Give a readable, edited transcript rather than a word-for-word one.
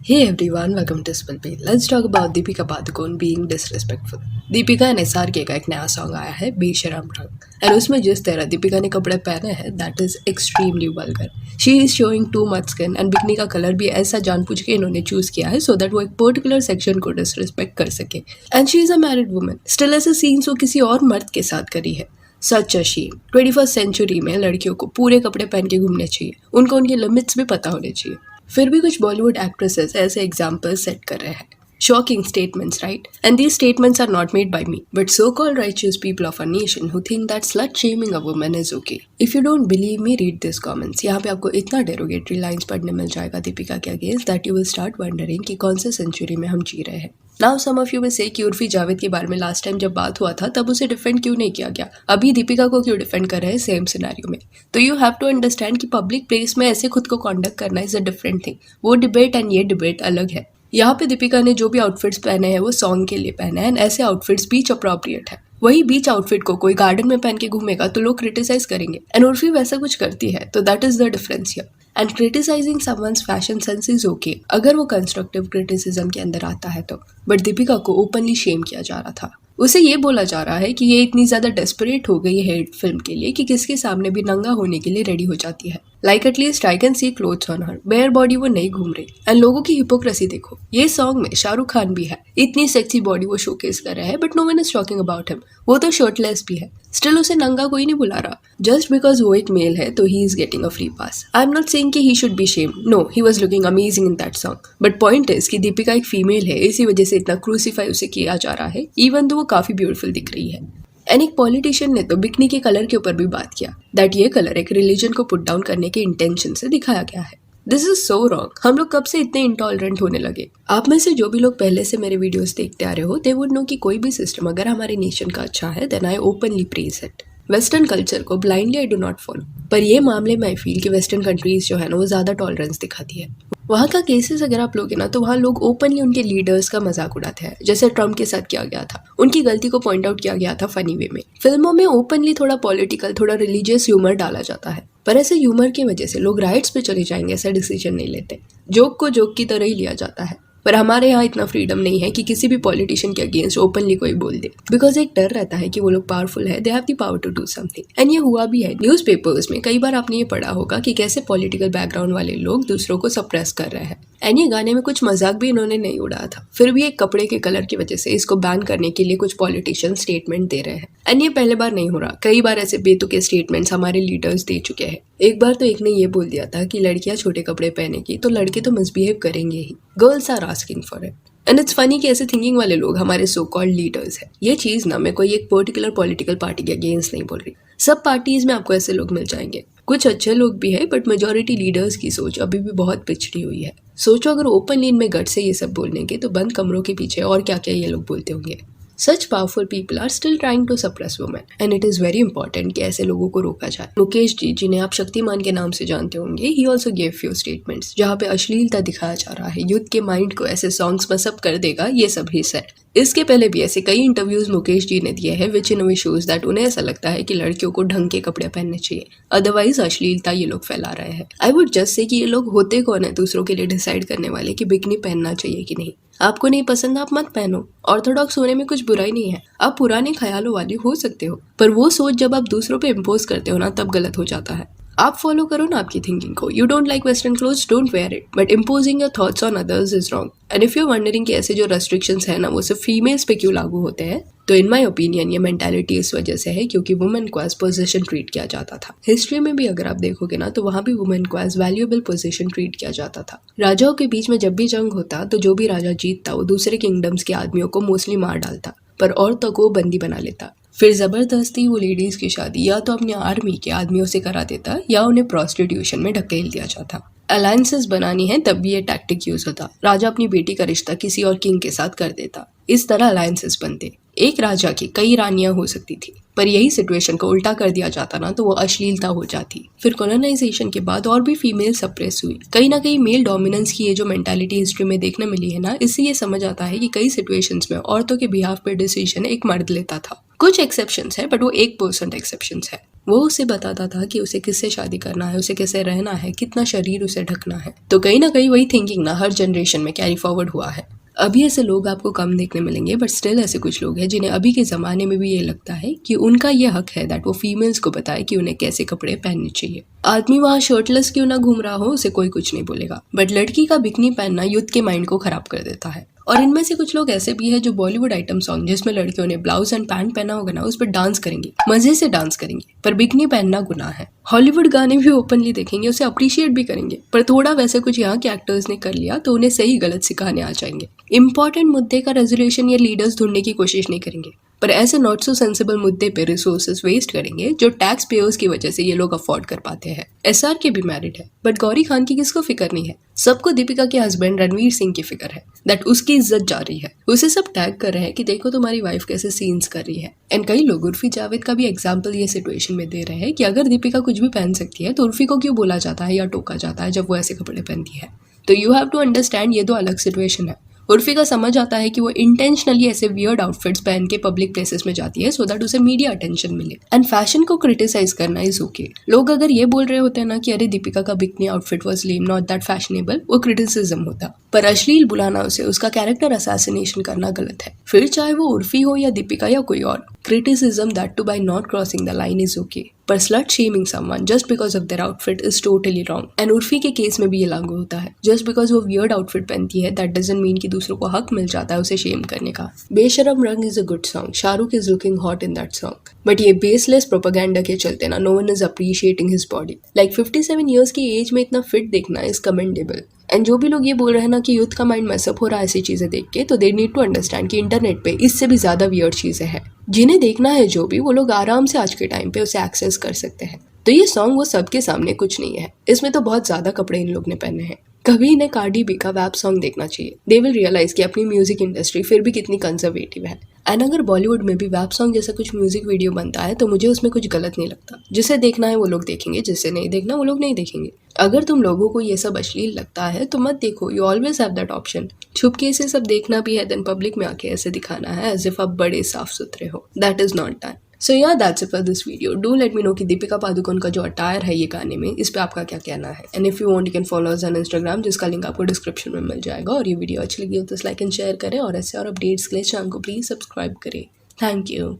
Hey everyone, welcome to Spillpay. Let's talk about Deepika Padukone being disrespectful. Deepika and SRK का एक नया song आया है बेशरम रंग एंड उसमें जिस तरह दीपिका ने कपड़े पहने हैं that is extremely vulgar. She is showing too much skin and bikini का कलर भी ऐसा जानबूझ के इन्होंने चूज किया है सो दैट वो एक पर्टिकुलर सेक्शन को डिसरिस्पेक्ट कर सके. And she is a married woman. Still ऐसे सीन्स वो किसी और मर्द के साथ करी है. सच अ शेम. 21st सेंचुरी में लड़कियों को पूरे कपड़े पहन के घूमने चाहिए. उनको उनके लिमिट्स भी पता होने चाहिए. फिर भी कुछ बॉलीवुड एक्ट्रेसेस ऐसे एग्जाम्पल सेट कर रहे हैं. Shocking statements, right? And these statements are not made by me, but so-called righteous people of our nation who think that slut-shaming a woman is okay. If you don't believe me, read these comments. यहाँ पे आपको इतना derogatory lines पढ़ने मिल जाएगा दीपिका के against that you will start wondering कि कौन से सेंचुरी में हम जी रहे हैं. Now some of you will say कि उर्फी जावेद के बारे में लास्ट टाइम जब बात हुआ था तब उसे डिफेंड क्यों नहीं किया गया, अभी दीपिका को क्यों डिफेंड कर रहे हैं सेम सिनेरियो में. तो यू हैव टू अंडरस्टैंड कि पब्लिक प्लेस में ऐसे खुद को कॉन्डक्ट करना इज अ डिफरेंट थिंग. वो डिबेट एंड ये डिबेट अलग है. यहाँ पे दीपिका ने जो भी आउटफिट्स पहने हैं वो सॉन्ग के लिए पहने हैं एंड ऐसे आउटफिट्स बीच अप्रोप्रिएट है. वही बीच आउटफिट को कोई गार्डन में पहन के घूमेगा तो लोग क्रिटिसाइज करेंगे एंड उर्फी वैसा कुछ करती है तो that is the difference here. And criticizing someone's fashion sense is okay अगर वो कंस्ट्रक्टिव क्रिटिसिज्म के अंदर आता है तो. बट दीपिका को ओपनली शेम किया जा रहा था. उसे ये बोला जा रहा है कि ये इतनी ज्यादा डेस्परेट हो गई है फिल्म के लिए कि किसके सामने भी नंगा होने के लिए रेडी हो जाती है. Like at least I can see clothes on her. Bare body वो नहीं घूम रही. एंड लोगों की हिपोक्रेसी देखो. ये सॉन्ग में शाहरुख खान भी है. इतनी सेक्सी बॉडी वो शोकेस कर रहा है but no one is talking about him. वो तो शर्टलेस भी है. स्टिल उसे नंगा कोई नहीं बुला रहा. जस्ट बिकॉज वो एक मेल है तो he is getting a free pass. I am not saying कि he should be shame. No, he was looking amazing in that song. But point is कि दीपिका एक फीमेल है इसी वजह से इतना क्रूसीफाई उसे किया जा रहा है इवन तो वो काफी ब्यूटीफुल दिख रही है. एंड एक पॉलिटिशियन ने तो बिकनी के कलर के ऊपर भी बात किया दैट ये कलर एक रिलीजन को पुट डाउन करने के इंटेंशन से दिखाया गया है. This is so wrong. हम लोग कब से इतने इंटॉलरेंट होने लगे. आप में से जो भी लोग पहले से मेरे वीडियोस देखते आ रहे हो दे वुड नो कि कोई भी सिस्टम अगर हमारे नेशन का अच्छा है then I openly praise it. Western culture को blindly I do not follow. पर ये मामले में आई फील कि वेस्टर्न कंट्रीज जो है ना वो ज्यादा टॉलरेंस दिखाती है. वहाँ का केसेस अगर आप लोगे ना तो वहाँ लोग ओपनली उनके लीडर्स का मजाक उड़ाते हैं जैसे ट्रम्प के साथ किया गया था. उनकी गलती को पॉइंट आउट किया गया था फनी वे में. फिल्मों में ओपनली थोड़ा पॉलिटिकल थोड़ा रिलीजियस ह्यूमर डाला जाता है पर ऐसे ह्यूमर की वजह से लोग राइट्स पे चले जाएंगे ऐसा डिसीजन नहीं लेते. जोक को जोक की तरह ही लिया जाता है. पर हमारे यहाँ इतना फ्रीडम नहीं है कि किसी भी पॉलिटिशियन के अगेंस्ट ओपनली कोई बोल दे बिकॉज एक डर रहता है कि वो लोग पावरफुल है. They have the power to do something. And ये हुआ भी है. न्यूज़पेपर्स में कई बार आपने ये पढ़ा होगा कि कैसे पॉलिटिकल बैकग्राउंड वाले लोग दूसरों को सप्रेस कर रहे हैं. एंड ये गाने में कुछ मजाक भी इन्होंने नहीं उड़ाया था. फिर भी एक कपड़े के कलर की वजह से इसको बैन करने के लिए कुछ पॉलिटिशियन स्टेटमेंट दे रहे हैं. एंड ये पहले बार नहीं हो रहा. कई बार ऐसे बेतुके स्टेटमेंट्स हमारे लीडर्स दे चुके हैं. एक बार तो एक ने ये बोल दिया था कि लड़कियां छोटे कपड़े पहनेगी तो लड़के तो मिसबिहेव करेंगे ही. Girls are asking for it. And it's funny कि ऐसे थिंकिंग वाले लोग हमारे सो कॉल्ड लीडर्स हैं. ये चीज ना मैं कोई एक पर्टिकुलर पॉलिटिकल पार्टी के अगेंस्ट नहीं बोल रही. सब पार्टीज में आपको ऐसे लोग मिल जाएंगे. कुछ अच्छे लोग भी है बट मेजोरिटी लीडर्स की सोच अभी भी बहुत पिछड़ी हुई है. सोचो अगर ओपनली इनमें गट से ये सब बोलेंगे तो बंद कमरों के पीछे और क्या क्या ये लोग बोलते होंगे. Such powerful people are still trying to suppress women and it is very important कि ऐसे लोगों को रोका जाए. मुकेश जी जिन्हें आप शक्तिमान के नाम से जानते होंगे he also gave few statements जहाँ पे अश्लीलता दिखाया जा रहा है. यूथ के माइंड को ऐसे सॉन्ग्स में सब कर देगा ये सब ही सेट. इसके पहले भी ऐसे कई इंटरव्यूज मुकेश जी ने दिए हैं विच इन वे शोज दैट उन्हें ऐसा लगता है कि लड़कियों को ढंग के कपड़े पहनने चाहिए अदरवाइज अश्लीलता ये लोग फैला रहे हैं. आई वुड जस्ट से कि ये लोग होते कौन है दूसरों के लिए डिसाइड करने वाले कि बिकनी पहनना चाहिए कि नहीं. आपको नहीं पसंद आप मत पहनो. ऑर्थोडॉक्स होने में कुछ बुराई नहीं है. आप पुराने ख्यालों वाले हो सकते हो पर वो सोच जब आप दूसरों पे इम्पोज करते हो ना तब गलत हो जाता है. आप फॉलो करो ना आपकी थिंकिंग को. You don't like western clothes don't wear it but imposing your thoughts on others is wrong. And if you wondering कि ऐसे जो रेस्ट्रिक्शंस है ना वो सिर्फ फीमेल्स पे क्यों लागू होते हैं तो इन माय ओपिनियन ये मेंटालिटी इस वजह से है क्योंकि वुमेन को एज पोजीशन ट्रीट किया जाता था. हिस्ट्री में भी अगर आप देखोगे ना तो वहाँ भी वुमेन को एज वैल्यूएबल पोजीशन ट्रीट किया जाता था. राजाओं के बीच में जब भी जंग होता तो जो भी राजा जीतता वो दूसरे किंगडम्स के आदमियों को मोस्टली मार डालता पर औरतों को बंदी बना लेता. फिर जबरदस्ती वो लेडीज की शादी या तो अपनी आर्मी के आदमियों से करा देता या उन्हें प्रोस्टिट्यूशन में ढकेल दिया जाता. अलायंसेस बनानी है तब भी ये टैक्टिक यूज होता. राजा अपनी बेटी का रिश्ता किसी और किंग के साथ कर देता. इस तरह अलायंसेस बनते. एक राजा की कई रानियां हो सकती थी. पर यही सिचुएशन को उल्टा कर दिया जाता ना तो वो अश्लीलता हो जाती। फिर कॉलोनाइजेशन के बाद और भी फीमेल सप्रेस हुई। कहीं ना कहीं मेल डोमिनेंस की ये जो मेंटालिटी हिस्ट्री में देखने मिली है ना, इससे ये समझ आता है कि कई सिचुएशंस में औरतों के बिहाफ पे डिसीजन एक मर्द लेता था। कुछ एक्सेप्शंस है, बट वो 1% एक्सेप्शंस है। वो उसे बताता था कि उसे किससे शादी करना है, उसे कैसे रहना है, कितना शरीर उसे ढकना है। तो कहीं ना कहीं वही थिंकिंग ना हर जनरेशन में कैरी फॉरवर्ड हुआ है। अभी ऐसे लोग आपको कम देखने मिलेंगे, बट स्टिल ऐसे कुछ लोग हैं जिन्हें अभी के ज़माने में भी ये लगता है कि उनका ये हक है दैट वो फीमेल्स को बताए कि उन्हें कैसे कपड़े पहनने चाहिए। आदमी वहाँ शर्टलेस क्यों ना घूम रहा हो, उसे कोई कुछ नहीं बोलेगा, बट लड़की का बिकनी पहनना यूथ के माइंड को खराब कर देता है। और इनमें से कुछ लोग ऐसे भी हैं जो बॉलीवुड आइटम सॉन्ग जिसमें लड़कियों ने ब्लाउज एंड पैंट पहना होगा ना, उस पर डांस करेंगे, मजे से डांस करेंगे, पर बिकनी पहनना गुनाह है। हॉलीवुड गाने भी ओपनली देखेंगे, उसे अप्रिशिएट भी करेंगे, पर थोड़ा वैसे कुछ यहाँ के एक्टर्स ने कर लिया तो उन्हें सही गलत सिखाने आ जाएंगे। इंपॉर्टेंट मुद्दे का रेजोल्यूशन या लीडर्स ढूंढने की कोशिश नहीं करेंगे, पर ऐसे नॉट सो सेंसिबल मुद्दे पे रिसोर्सेज वेस्ट करेंगे जो टैक्स पेयर्स की वजह से ये लोग अफोर्ड कर पाते हैं। एसआर के भी मैरिड है, बट गौरी खान की किसको फिक्र नहीं है? सबको दीपिका के हस्बैंड रणवीर सिंह की फिक्र है दैट उसकी इज्जत जा रही है। उसे सब टैग कर रहे हैं कि देखो तुम्हारी वाइफ कैसे सीन्स कर रही है। एंड कई लोग उर्फी जावेद का भी एग्जाम्पल ये सिचुएशन में दे रहे हैं कि अगर दीपिका कुछ भी पहन सकती है तो उर्फी को क्यों बोला जाता है या टोका जाता है जब वो ऐसे कपड़े पहनती है। तो यू हैव टू अंडरस्टैंड, ये दो अलग सिचुएशन है। उर्फी का समझ आता है कि वो इंटेंशनली ऐसे वियर्ड आउटफिट्स पहन के पब्लिक प्लेसेस में जाती है सो दैट उसे मीडिया अटेंशन मिले। एंड फैशन को क्रिटिसाइज करना इज ओके। लोग अगर ये बोल रहे होते हैं ना कि अरे दीपिका का bikini outfit was lame, not that fashionable, वो क्रिटिसिज्म होता। पर अश्लील बुलाना उसे, उसका कैरेक्टर असैसिनेशन करना गलत है। फिर चाहे वो उर्फी हो या दीपिका या कोई और, criticism that too by not crossing the line is okay. पर slut shaming someone just because of their outfit is totally wrong. And Urfi के केस में भी ये लागू होता है। जस्ट बिकॉज वो वियर्ड आउटफिट पहनती है दैट डजंट मीन कि दूसरों को हक मिल जाता है उसे शेम करने का। Besharam Rang is a good song, Shahrukh is looking hot in that song, but ये बेसलेस प्रोपेगेंडा के चलते ना no one is appreciating his body. Like 57 years की एज में इतना फिट देखना इज कमेंडेबल। एंड जो भी लोग ये बोल रहे हैं ना कि यूथ का माइंड मैसअप हो रहा है ऐसी चीजें देख के, तो दे नीड टू अंडरस्टैंड कि इंटरनेट पे इससे भी ज्यादा वियर्ड चीजें हैं जिन्हें देखना है जो भी, वो लोग आराम से आज के टाइम पे उसे एक्सेस कर सकते हैं। तो ये सॉन्ग वो सबके सामने कुछ नहीं है, इसमें तो बहुत ज्यादा कपड़े इन लोग ने पहने हैं। कभी इन्हें कार्डी बी का वैप सॉन्ग देखना चाहिए। दे विल रियलाइज कि अपनी म्यूजिक इंडस्ट्री फिर भी कितनी कंजर्वेटिव है। एंड अगर बॉलीवुड में भी वैप सॉन्ग जैसा कुछ म्यूजिक वीडियो बनता है तो मुझे उसमें कुछ गलत नहीं लगता। जिसे देखना है वो लोग देखेंगे, जिसे नहीं देखना वो लोग नहीं देखेंगे। अगर तुम लोगों को ये सब अश्लील लगता है तो मत देखो, you always have that option. छुप के इसे सब देखना भी है, देन पब्लिक में आके ऐसे दिखाना है एज इफ आप बड़े साफ सुथरे हो। That is not done. So yeah, that's it for this video. Do let me know कि दीपिका पादुकोण का जो अटायर है ये गाने में, इस पे आपका क्या कहना है। And if you want you can follow us on Instagram, जिसका लिंक आपको डिस्क्रिप्शन में मिल जाएगा। और ये वीडियो अच्छी लगी हो तो लाइक एंड शेयर करें, और ऐसे और अपडेट्स के लिए चैनल को प्लीज सब्सक्राइब करें। Thank you.